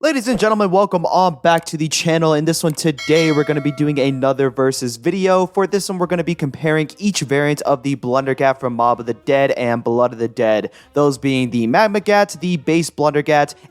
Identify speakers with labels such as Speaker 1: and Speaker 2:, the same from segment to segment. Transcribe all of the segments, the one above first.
Speaker 1: Ladies and gentlemen, welcome on back to the channel. In this one today, we're going to be doing another versus video. For this one, we're going to be comparing each variant of the Blunder from Mob of the Dead and Blood of the Dead. Those being the Magma Gat, the base Blunder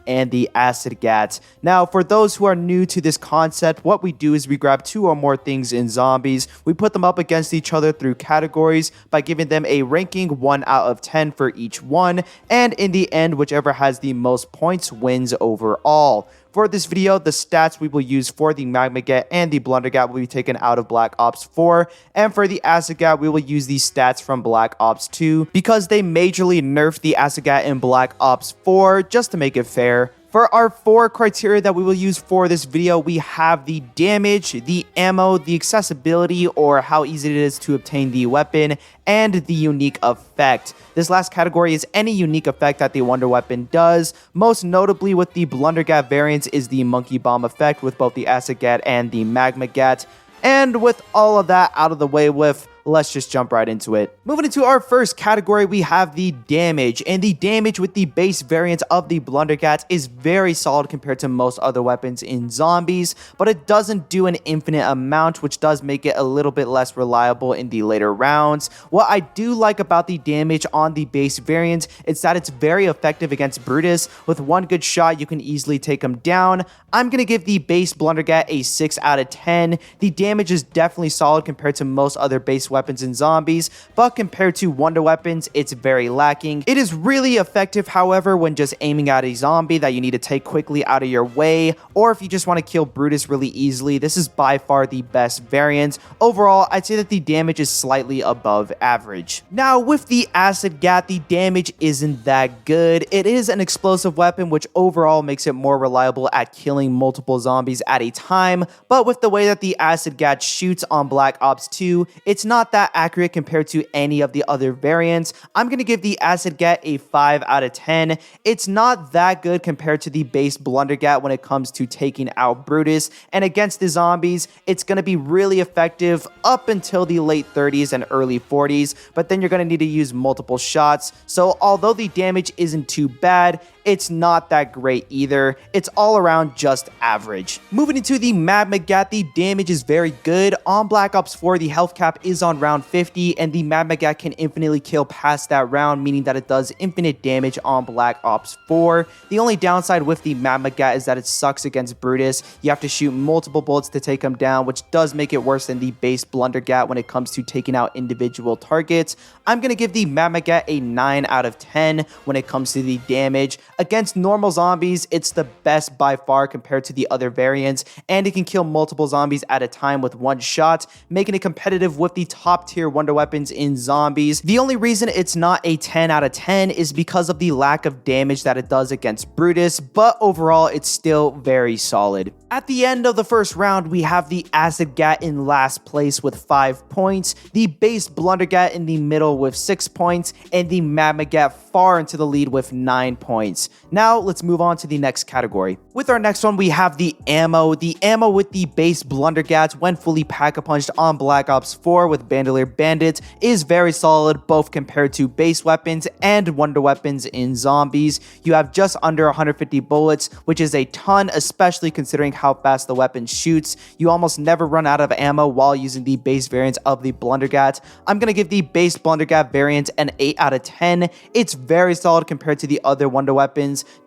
Speaker 1: and the Acid Gat. Now, for those who are new to this concept, what we do is we grab two or more things in zombies. We put them up against each other through categories by giving them a ranking 1 out of 10 for each one. And in the end, whichever has the most points wins overall. For this video, the stats we will use for the Magma Gat and the Blunder Gat will be taken out of Black Ops 4, and for the Acid Gat, we will use the stats from Black Ops 2 because they majorly nerfed the Acid Gat in Black Ops 4 just to make it fair. For our 4 criteria that we will use for this video, we have the damage, the ammo, the accessibility or how easy it is to obtain the weapon, and the unique effect. This last category is any unique effect that the Wonder Weapon does. Most notably with the Blunder Gat variants is the Monkey Bomb effect with both the Acid Gat and the Magma Gat. And with all of that out of the way with, let's just jump right into it. Moving into our first category, we have the damage. And the damage with the base variant of the Blunder Gat is very solid compared to most other weapons in zombies, but it doesn't do an infinite amount, which does make it a little bit less reliable in the later rounds. What I do like about the damage on the base variant is that it's very effective against Brutus. With one good shot, you can easily take him down. I'm going to give the base Blunder Gat a 6 out of 10. The damage is definitely solid compared to most other base weapons in zombies, but compared to Wonder Weapons, it's very lacking. It is really effective, however, when just aiming at a zombie that you need to take quickly out of your way, or if you just want to kill Brutus really easily. This is by far the best variant. Overall, I'd say that the damage is slightly above average. Now, with the Acid Gat, the damage isn't that good. It is an explosive weapon, which overall makes it more reliable at killing multiple zombies at a time, but with the way that the Acid Gat shoots on Black Ops 2, it's not that accurate compared to any of the other variants. I'm going to give the Acid Gat a 5 out of 10. It's not that good compared to the base Blunder Gat when it comes to taking out Brutus, and against the zombies, it's going to be really effective up until the late 30s and early 40s, but then you're going to need to use multiple shots. So although the damage isn't too bad, it's not that great either. It's all around just average. Moving into the Magma Gat, the damage is very good. On Black Ops 4, the health cap is on round 50, and the Magma Gat can infinitely kill past that round, meaning that it does infinite damage on Black Ops 4. The only downside with the Magma Gat is that it sucks against Brutus. You have to shoot multiple bullets to take him down, which does make it worse than the base Blunder Gat when it comes to taking out individual targets. I'm going to give the Magma Gat a 9 out of 10 when it comes to the damage. Against normal zombies, it's the best by far compared to the other variants, and it can kill multiple zombies at a time with one shot, making it competitive with the top tier Wonder Weapons in zombies. The only reason it's not a 10 out of 10 is because of the lack of damage that it does against Brutus, but overall, it's still very solid. At the end of the first round, we have the Acid Gat in last place with 5 points, the base Blunder Gat in the middle with 6 points, and the Magma Gat far into the lead with 9 points. Now, let's move on to the next category. With our next one, we have the ammo. The ammo with the base Blunder Gat when fully pack-a-punched on Black Ops 4 with Bandolier Bandit is very solid, both compared to base weapons and Wonder Weapons in zombies. You have just under 150 bullets, which is a ton, especially considering how fast the weapon shoots. You almost never run out of ammo while using the base variant of the Blunder Gat. I'm going to give the base Blunder Gat variant an 8 out of 10. It's very solid compared to the other Wonder Weapons.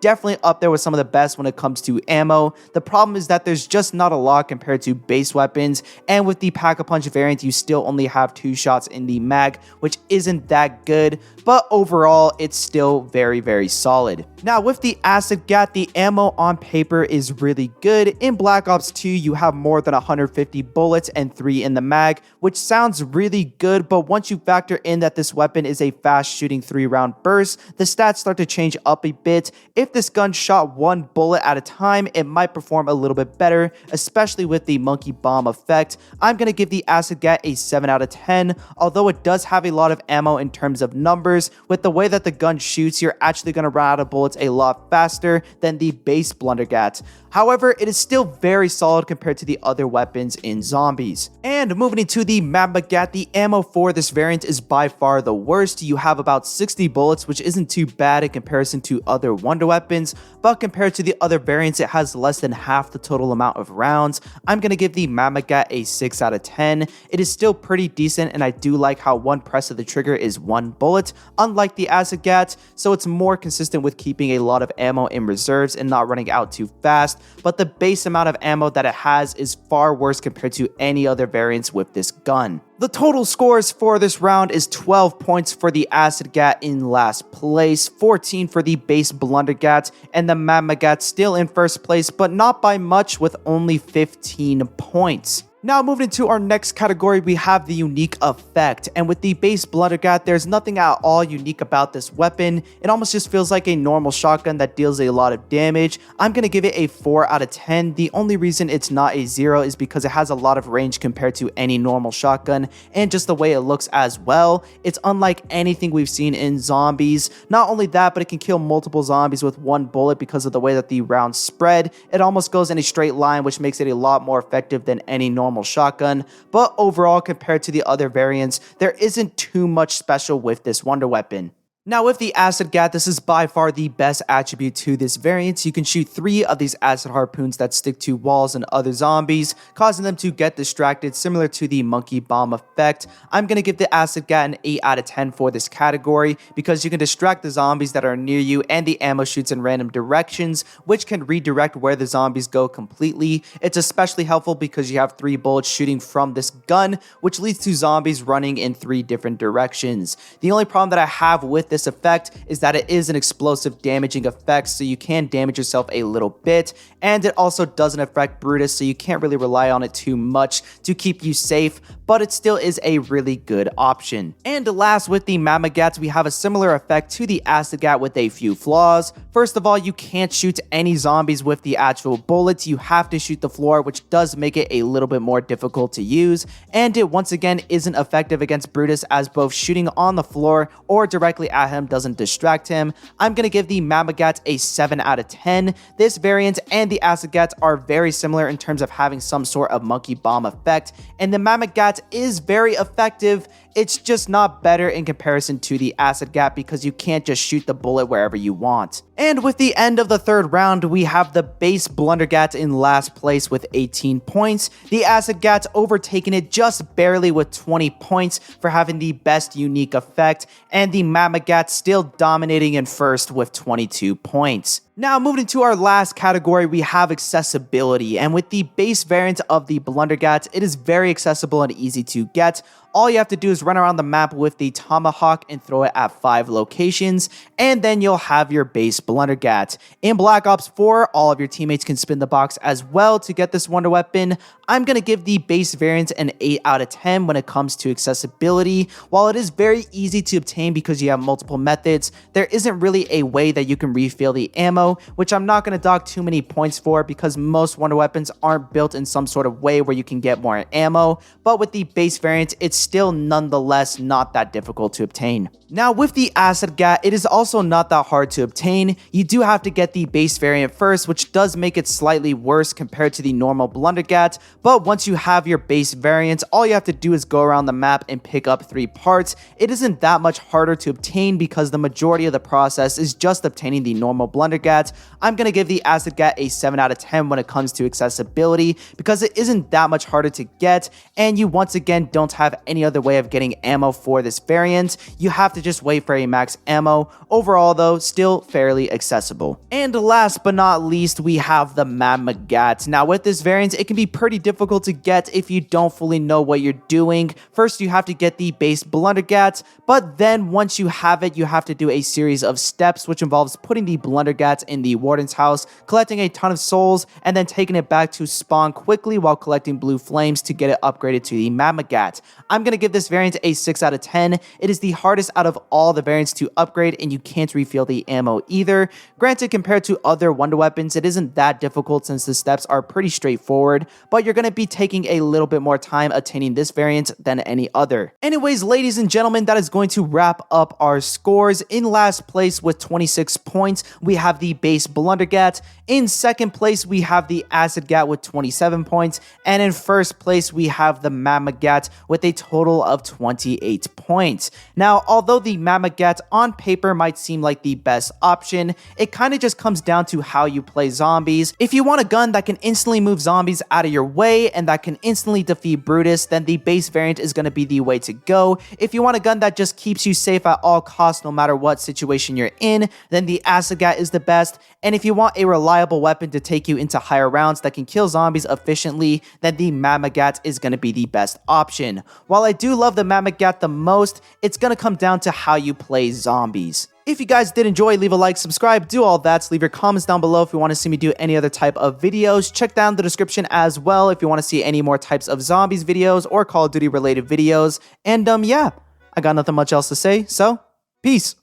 Speaker 1: Definitely up there with some of the best when it comes to ammo. The problem is that there's just not a lot compared to base weapons, and with the Pack-a-Punch variant, you still only have 2 shots in the mag, which isn't that good, but overall, it's still very, very solid. Now, with the Acid Gat, the ammo on paper is really good. In Black Ops 2, you have more than 150 bullets and 3 in the mag, which sounds really good, but once you factor in that this weapon is a fast-shooting 3-round burst, the stats start to change up a bit. If this gun shot 1 bullet at a time, it might perform a little bit better, especially with the Monkey Bomb effect. I'm going to give the Acid Gat a 7 out of 10, although it does have a lot of ammo in terms of numbers. With the way that the gun shoots, you're actually going to run out of bullets a lot faster than the base Blunder Gat. However, it is still very solid compared to the other weapons in zombies. And moving into the Magma Gat, the ammo for this variant is by far the worst. You have about 60 bullets, which isn't too bad in comparison to other other wonder weapons, but compared to the other variants, it has less than half the total amount of rounds. I'm going to give the Magma a 6 out of 10. It is still pretty decent, and I do like how one press of the trigger is one bullet, unlike the Acid Gat, so it's more consistent with keeping a lot of ammo in reserves and not running out too fast, but the base amount of ammo that it has is far worse compared to any other variants with this gun. The total scores for this round is 12 points for the Acid Gat in last place, 14 for the base Blunder Gat, and the Magma Gat still in first place, but not by much with only 15 points. Now moving into our next category, we have the unique effect, and with the base Blunder Gat, there's nothing at all unique about this weapon. It almost just feels like a normal shotgun that deals a lot of damage. I'm going to give it a 4 out of 10. The only reason it's not a 0 is because it has a lot of range compared to any normal shotgun, and just the way it looks as well. It's unlike anything we've seen in zombies. Not only that, but it can kill multiple zombies with one bullet because of the way that the rounds spread. It almost goes in a straight line, which makes it a lot more effective than any normal shotgun, but overall compared to the other variants, there isn't too much special with this wonder weapon. Now with the Acid Gat, this is by far the best attribute to this variant. You can shoot 3 of these acid harpoons that stick to walls and other zombies, causing them to get distracted, similar to the monkey bomb effect. I'm going to give the Acid Gat an 8 out of 10 for this category, because you can distract the zombies that are near you, and the ammo shoots in random directions, which can redirect where the zombies go completely. It's especially helpful because you have 3 bullets shooting from this gun, which leads to zombies running in 3 different directions. The only problem that I have with this effect is that it is an explosive damaging effect, so you can damage yourself a little bit, and it also doesn't affect Brutus, so you can't really rely on it too much to keep you safe, but it still is a really good option. And last, with the Magma Gats, we have a similar effect to the Acid Gat with a few flaws. First of all, you can't shoot any zombies with the actual bullets. You have to shoot the floor, which does make it a little bit more difficult to use, and it once again isn't effective against Brutus, as both shooting on the floor or directly at him doesn't distract him. I'm going to give the Magma Gat a 7 out of 10. This variant and the Acid Gat are very similar in terms of having some sort of monkey bomb effect, and the Magma Gat is very effective. It's just not better in comparison to the Acid Gat because you can't just shoot the bullet wherever you want. And with the end of the third round, we have the base Blunder Gat in last place with 18 points. The Acid Gat overtaking it just barely with 20 points for having the best unique effect, and the Magma Gat still dominating in first with 22 points. Now moving into our last category, we have accessibility, and with the base variant of the Blunder Gat, it is very accessible and easy to get. All you have to do is run around the map with the tomahawk and throw it at 5 locations, and then you'll have your base Blunder Gat. In Black Ops 4, all of your teammates can spin the box as well to get this wonder weapon. I'm going to give the base variant an 8 out of 10 when it comes to accessibility. While it is very easy to obtain because you have multiple methods, there isn't really a way that you can refill the ammo, which I'm not going to dock too many points for because most wonder weapons aren't built in some sort of way where you can get more ammo, but with the base variant, it's still nonetheless not that difficult to obtain. Now with the Acid Gat, it is also not that hard to obtain. You do have to get the base variant first, which does make it slightly worse compared to the normal Blunder Gat, but once you have your base variant, all you have to do is go around the map and pick up 3 parts. It isn't that much harder to obtain because the majority of the process is just obtaining the normal Blunder Gat. I'm going to give the Acid Gat a 7 out of 10 when it comes to accessibility because it isn't that much harder to get, and you once again don't have any other way of getting ammo for this variant. You have to just wait for a max ammo. Overall though, still fairly accessible. And last but not least, we have the Magma Gat. Now with this variant, it can be pretty difficult to get if you don't fully know what you're doing. First, you have to get the base Blunder Gat, but then once you have it, you have to do a series of steps, which involves putting the Blunder Gat in the warden's house, collecting a ton of souls, and then taking it back to spawn quickly while collecting blue flames to get it upgraded to the Magma Gat. I'm going to give this variant a 6 out of 10. It is the hardest out of all the variants to upgrade, and you can't refill the ammo either. Granted, compared to other wonder weapons, it isn't that difficult since the steps are pretty straightforward, but you're going to be taking a little bit more time attaining this variant than any other. Anyways, ladies and gentlemen, that is going to wrap up our scores. In last place with 26 points, we have the base Blundergat. In second place, we have the Acid Gat with 27 points. And in first place, we have the Magma Gat with a total of 28 points. Now, although the Magma Gat on paper might seem like the best option, it kind of just comes down to how you play zombies. If you want a gun that can instantly move zombies out of your way and that can instantly defeat Brutus, then the base variant is going to be the way to go. If you want a gun that just keeps you safe at all costs no matter what situation you're in, then the Acid Gat is the best. And if you want a reliable weapon to take you into higher rounds that can kill zombies efficiently, then the Magma Gat is going to be the best option. While I do love the Magma Gat the most, it's going to come down to how you play zombies. If you guys did enjoy, leave a like, subscribe, do all that. So leave your comments down below if you want to see me do any other type of videos. Check down the description as well if you want to see any more types of zombies videos or Call of Duty related videos. And yeah, I got nothing much else to say, so peace.